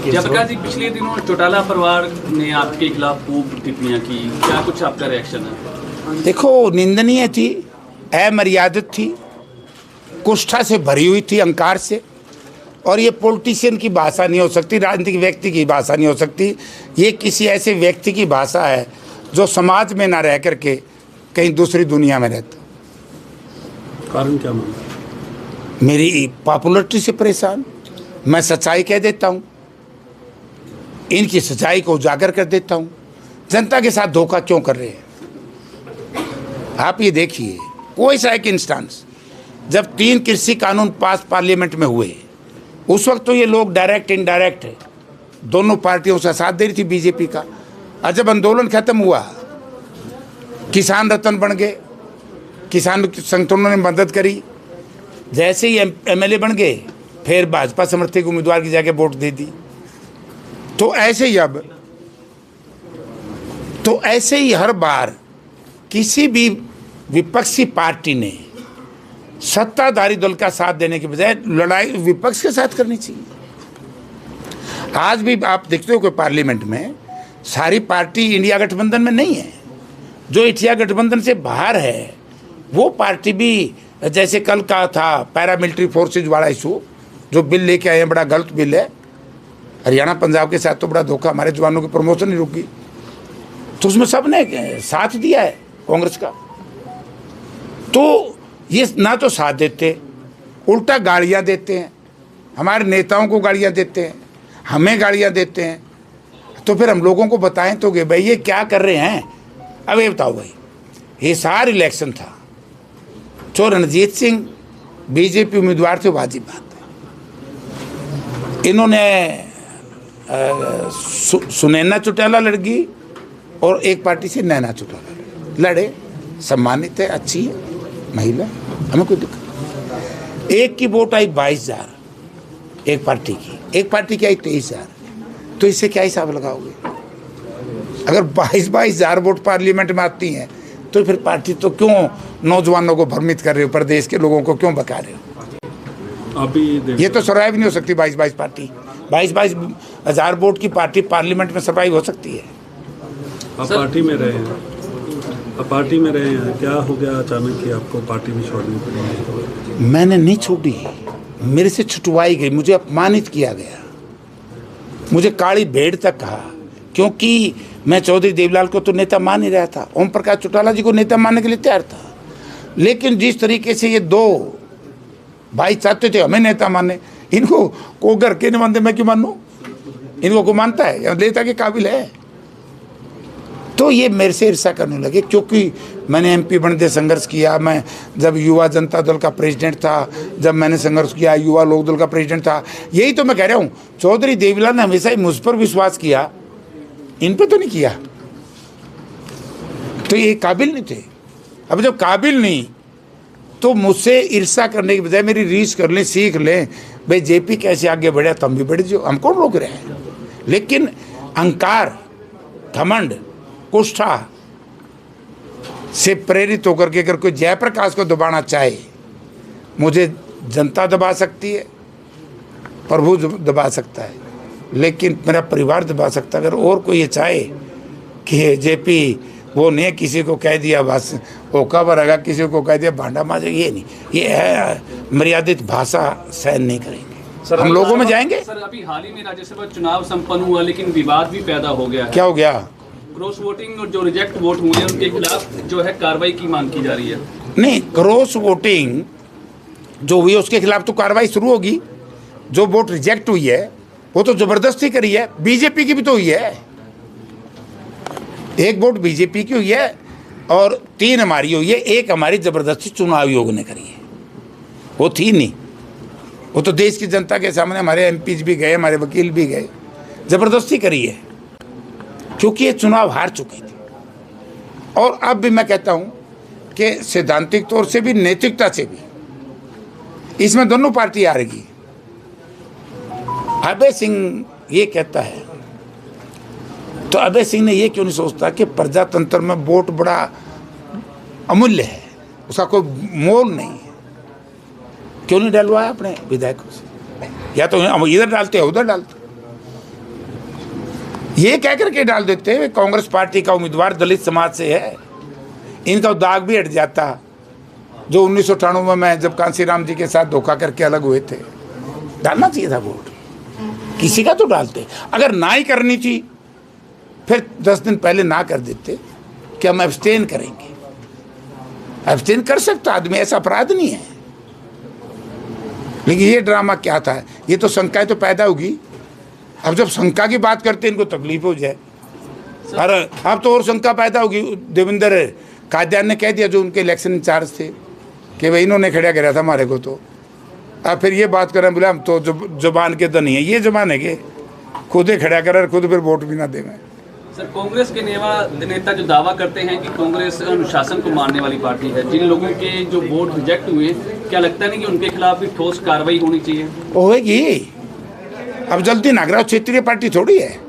जयप्रकाश जी, पिछले दिनों चौटाला परिवार ने आपके खिलाफ खूब टिप्पणियां की, क्या कुछ आपका रिएक्शन है? देखो, निंदनीय थी, अमर्यादित थी, कुष्ठा से भरी हुई थी, अहंकार से। और ये पॉलिटिशियन की भाषा नहीं हो सकती, राजनीतिक व्यक्ति की भाषा नहीं हो सकती। ये किसी ऐसे व्यक्ति की भाषा है जो समाज में ना रह करके कहीं दूसरी दुनिया में रहता। कारण क्या मानते? मेरी पॉपुलरिटी से परेशान, मैं सच्चाई कह देता हूँ, इनकी सच्चाई को उजागर कर देता हूँ। जनता के साथ धोखा क्यों कर रहे हैं? आप ये देखिए, कोई सा एक इंस्टेंस, जब 3 कृषि कानून पास पार्लियामेंट में हुए, उस वक्त तो ये लोग डायरेक्ट इनडायरेक्ट दोनों पार्टियों से साथ दे रही थी बीजेपी का। और जब आंदोलन खत्म हुआ, किसान रत्न बन गए, किसान संगठनों ने मदद करी। जैसे ही एमएलए बन गए, फिर भाजपा समर्थित उम्मीदवार की जाके वोट दे दी। तो ऐसे ही हर बार किसी भी विपक्षी पार्टी ने सत्ताधारी दल का साथ देने के बजाय लड़ाई विपक्ष के साथ करनी चाहिए। आज भी आप देखते हो कि पार्लियामेंट में सारी पार्टी इंडिया गठबंधन में नहीं है। जो इंडिया गठबंधन से बाहर है वो पार्टी भी, जैसे कल का था पैरामिलिट्री फोर्सेज वाला इशू, जो बिल लेके आए हैं, बड़ा गलत बिल है। हरियाणा पंजाब के साथ तो बड़ा धोखा, हमारे जवानों की प्रमोशन नहीं रुकी, तो उसमें सब ने साथ दिया है कांग्रेस का। तो ये ना तो साथ देते, उल्टा गालियां देते हैं, हमारे नेताओं को गालियां देते हैं, हमें गालियां देते हैं। तो फिर हम लोगों को बताएं तो कि भाई ये क्या कर रहे हैं। अब ये बताओ भाई, हिसार इलेक्शन था, जो रणजीत सिंह बीजेपी उम्मीदवार थे, वाजिब बात है। इन्होंने सुनैना चौटाला लड़की और एक पार्टी से नैना चौटाला लड़े, सम्मानित है, अच्छी है महिला, हमें कोई दिक्कत नहीं। एक की वोट आई 22,000, एक पार्टी की आई 23,000। तो इससे क्या हिसाब लगाओगे? अगर 22,000 वोट पार्लियामेंट में आती हैं तो फिर पार्टी तो क्यों नौजवानों को भ्रमित कर रहे हो, प्रदेश के लोगों को क्यों बका रहे हो? अभी ये तो सर्वाइव नहीं हो सकती 22 पार्टी। 22,000 वोट की पार्टी पार्लियामेंट में सर्वाइव हो सकती है? आप पार्टी में रहे हैं, क्या हो गया अचानक कि आपको पार्टी में छोड़नी पड़ी? मैंने नहीं छोड़ी, मेरे से छुटवाई गई, मुझे अपमानित किया गया, मुझे काली भेड़ तक कहा, क्योंकि मैं चौधरी देवीलाल को तो नेता मान ही रहा था, ओम प्रकाश चौटाला जी को नेता मानने के लिए तैयार था। लेकिन जिस तरीके से ये 2 भाई चाहते थे हमें नेता माने, इनको को घर के नहीं मानते, मैं क्यों मानूं? इनको को मानता है या नेता के काबिल है? तो ये मेरे से ईर्ष्या करने लगे, क्योंकि मैंने एमपी बनते संघर्ष किया। मैं जब युवा जनता दल का प्रेसिडेंट था, जब मैंने संघर्ष किया, युवा लोक दल का प्रेसिडेंट था। यही तो मैं कह रहा हूँ, चौधरी देवीलाल ने हमेशा ही मुझ पर विश्वास किया, इन पे तो नहीं किया। तो ये काबिल नहीं थे। अब जब काबिल नहीं, तो मुझसे ईर्ष्या करने के बजाय मेरी रीस कर लें, सीख लें, भाई जेपी कैसे आगे बढ़ा, तुम भी बढ़ जाओ, हम कौन रोक रहे हैं? लेकिन अहंकार, घमंड, कुष्ठा से प्रेरित होकर के अगर कोई जयप्रकाश को दबाना चाहे, मुझे जनता दबा सकती है, प्रभु दबा सकता है, लेकिन मेरा परिवार दबा सकता है। अगर और कोई ये चाहे कि जेपी वो नहीं, किसी को कह दिया बस ओका बरेगा, किसी को कह दिया भांडा माजे, ये नहीं, ये है मर्यादित भाषा सहन नहीं करेंगे। सर, हम लोगों में जाएंगे। सर, अभी हाल ही में राज्यसभा चुनाव संपन्न हुआ, लेकिन विवाद भी पैदा हो गया है। क्या हो गया? क्रॉस वोटिंग और जो रिजेक्ट वोट हुए हैं उनके खिलाफ जो है कार्रवाई की मांग की जा रही है। नहीं, क्रॉस वोटिंग जो हुई है उसके खिलाफ तो कार्रवाई शुरू होगी। जो वोट रिजेक्ट हुई है वो तो जबरदस्ती करी है, बीजेपी की भी तो हुई है। एक वोट बीजेपी की हुई है और 3 हमारी हुई है, एक हमारी जबरदस्ती चुनाव आयोग ने करी है। वो थी नहीं, वो तो देश की जनता के सामने हमारे एमपीज भी गए, हमारे वकील भी गए, जबरदस्ती करी है, क्योंकि ये चुनाव हार चुके थे। और अब भी मैं कहता हूं कि सैद्धांतिक तौर से भी, नैतिकता से भी इसमें दोनों पार्टी हारेगी। अभय सिंह ये कहता है, तो अभय सिंह ने ये क्यों नहीं सोचता कि प्रजातंत्र में वोट बड़ा अमूल्य है, उसका कोई मोल नहीं है? क्यों नहीं डलवाया अपने विधायकों से? या तो हम इधर डालते हैं उधर डालते, ये कह करके डाल देते हैं कांग्रेस पार्टी का उम्मीदवार दलित समाज से है, इनका दाग भी हट जाता जो 1998 में जब कांसीराम जी के साथ धोखा करके अलग हुए थे। डालना चाहिए था वोट, किसी का तो डालते। अगर ना ही करनी थी फिर 10 दिन पहले ना कर देते कि हम एब्सटेन करेंगे। एब्सटेन कर सकता आदमी, ऐसा अपराध नहीं है। लेकिन ये ड्रामा क्या था, ये तो शंकाएं तो पैदा होगी। अब जब शंका की बात करते इनको तकलीफ हो जाए, अरे अब तो और शंका पैदा होगी। देवेंद्र कादियान ने कह दिया जो उनके इलेक्शन इंचार्ज थे कि भाई इन्होंने खड़ा कराया था हमारे को, तो अब फिर ये बात करें बोले हम तो जुबान के तो नहीं है। ये जुबान है कि खुद ही खड़ा कर खुद फिर वोट भी ना देवें। सर, कांग्रेस के नेता जो दावा करते हैं कि कांग्रेस अनुशासन को मानने वाली पार्टी है, जिन लोगों के जो वोट रिजेक्ट हुए, क्या लगता नहीं कि उनके खिलाफ भी ठोस कार्रवाई होनी चाहिए? होगी। अब जल्दी नागराज क्षेत्रीय पार्टी थोड़ी है,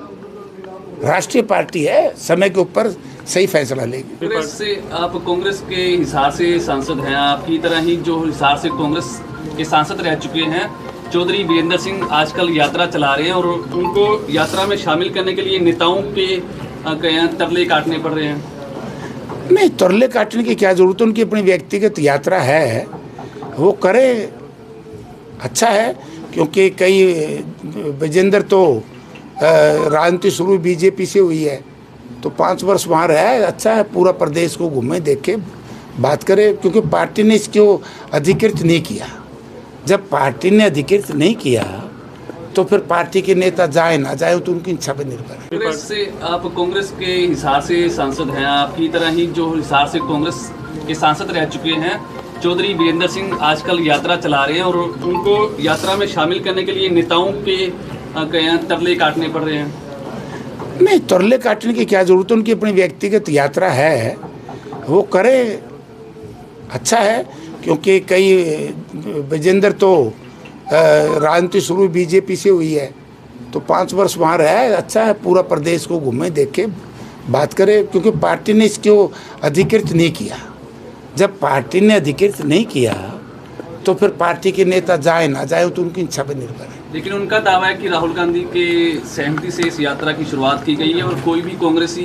राष्ट्रीय पार्टी है, समय के ऊपर सही फैसला लेगी। कांग्रेस से आप कांग्रेस के हिसार से सांसद हैं, आपकी तरह ही जो हिसार से कांग्रेस के सांसद रह चुके हैं चौधरी वीरेंद्र सिंह आजकल यात्रा चला रहे हैं और उनको यात्रा में शामिल करने के लिए नेताओं के तरले काटने पड़ रहे हैं। नहीं, तरले काटने की क्या जरूरत है, उनकी अपनी व्यक्तिगत यात्रा है, वो करे, अच्छा है। क्योंकि कई विजेंद्र तो राजनीति शुरू बीजेपी से हुई है, तो 5 वर्ष वहाँ रहा है, अच्छा है। पूरा प्रदेश को घूमे, देखे, बात करे, क्योंकि पार्टी ने इसको अधिकृत नहीं किया। जब पार्टी ने अधिकृत नहीं किया तो फिर पार्टी के नेता जाए ना जाए तो उनकी इच्छा पर निर्भर है। कांग्रेस से आप कांग्रेस के हिसार से सांसद हैं, आपकी तरह ही जो हिसार से कांग्रेस के सांसद रह चुके हैं चौधरी वीरेंद्र सिंह आजकल यात्रा चला रहे हैं और उनको यात्रा में शामिल करने के लिए नेताओं के तरले काटने पड़ रहे हैं। नहीं, तरले काटने की क्या जरूरत है, उनकी अपनी व्यक्तिगत यात्रा है, वो करे, अच्छा है। क्योंकि कई विजेंद्र तो राजनीति शुरू बीजेपी से हुई है, तो 5 वर्ष वहाँ रहा है, अच्छा है। पूरा प्रदेश को घूमे, देखे, बात करे, क्योंकि पार्टी ने इसको अधिकृत नहीं किया। जब पार्टी ने अधिकृत नहीं किया तो फिर पार्टी के नेता जाए ना जाए तो उनकी इच्छा पर निर्भर है। लेकिन उनका दावा है कि राहुल गांधी के सहमति से इस यात्रा की शुरुआत की गई है और कोई भी कांग्रेसी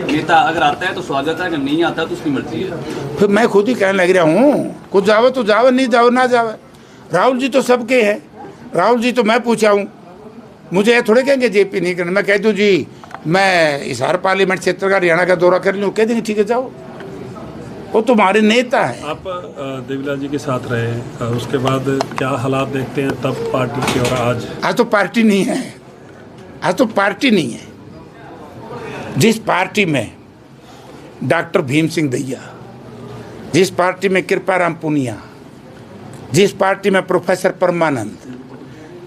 नेता अगर आता है तो स्वागत है, अगर नहीं आता तो उसकी मर्जी है। फिर मैं खुद ही कहने लग रहा हूँ, कुछ जाओ तो जाओ, नहीं जाओ ना जाओ। राहुल जी तो सबके हैं, राहुल जी तो मैं पूछा हूँ, मुझे ये थोड़े कहेंगे जेपी नहीं करना। मैं कह दूँ जी मैं हिसार पार्लियामेंट क्षेत्र का हरियाणा का दौरा कर लूँ, कह देंगे ठीक है जाओ, वो तुम्हारे नेता है। आप देवीलाल जी के साथ रहे, उसके बाद क्या हालात देखते हैं तब पार्टी की, और आज तो पार्टी नहीं है, आज तो पार्टी नहीं है। जिस पार्टी में डॉक्टर भीम सिंह दैया, जिस पार्टी में कृपाराम पुनिया, जिस पार्टी में प्रोफेसर परमानंद,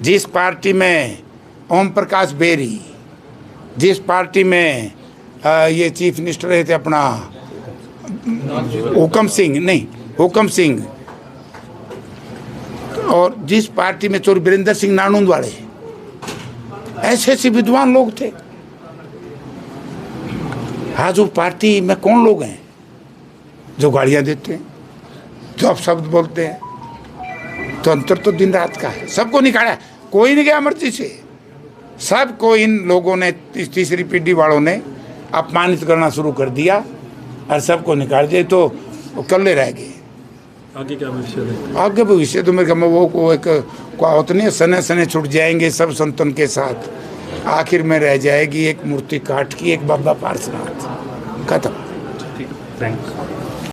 जिस पार्टी में ओम प्रकाश बेरी, जिस पार्टी में ये चीफ मिनिस्टर रहे थे अपना हुकम सिंह, और जिस पार्टी में चौधरी वीरेंद्र सिंह नानून वाले, ऐसे ऐसे विद्वान लोग थे। आज वो पार्टी में कौन लोग हैं जो गालियां देते हैं, जो आप शब्द बोलते हैं? तो अंतर तो दिन रात का है। सबको निकाला, कोई नहीं गया मर्जी से, सबको इन लोगों ने, तीसरी पीढ़ी वालों ने अपमानित करना शुरू कर दिया और सबको निकाल दिया, तो कल्ले रह गए। आगे क्या भविष्य देखते हैं? आगे भविष्य तो मेरे ख्याल में वो एक कहावत नहीं है, सने सने छूट जाएंगे सब संतन के साथ, आखिर में रह जाएगी एक मूर्ति काठ की, एक बाबा पार्शनाथ, खत्म। ठीक है, थैंक्स।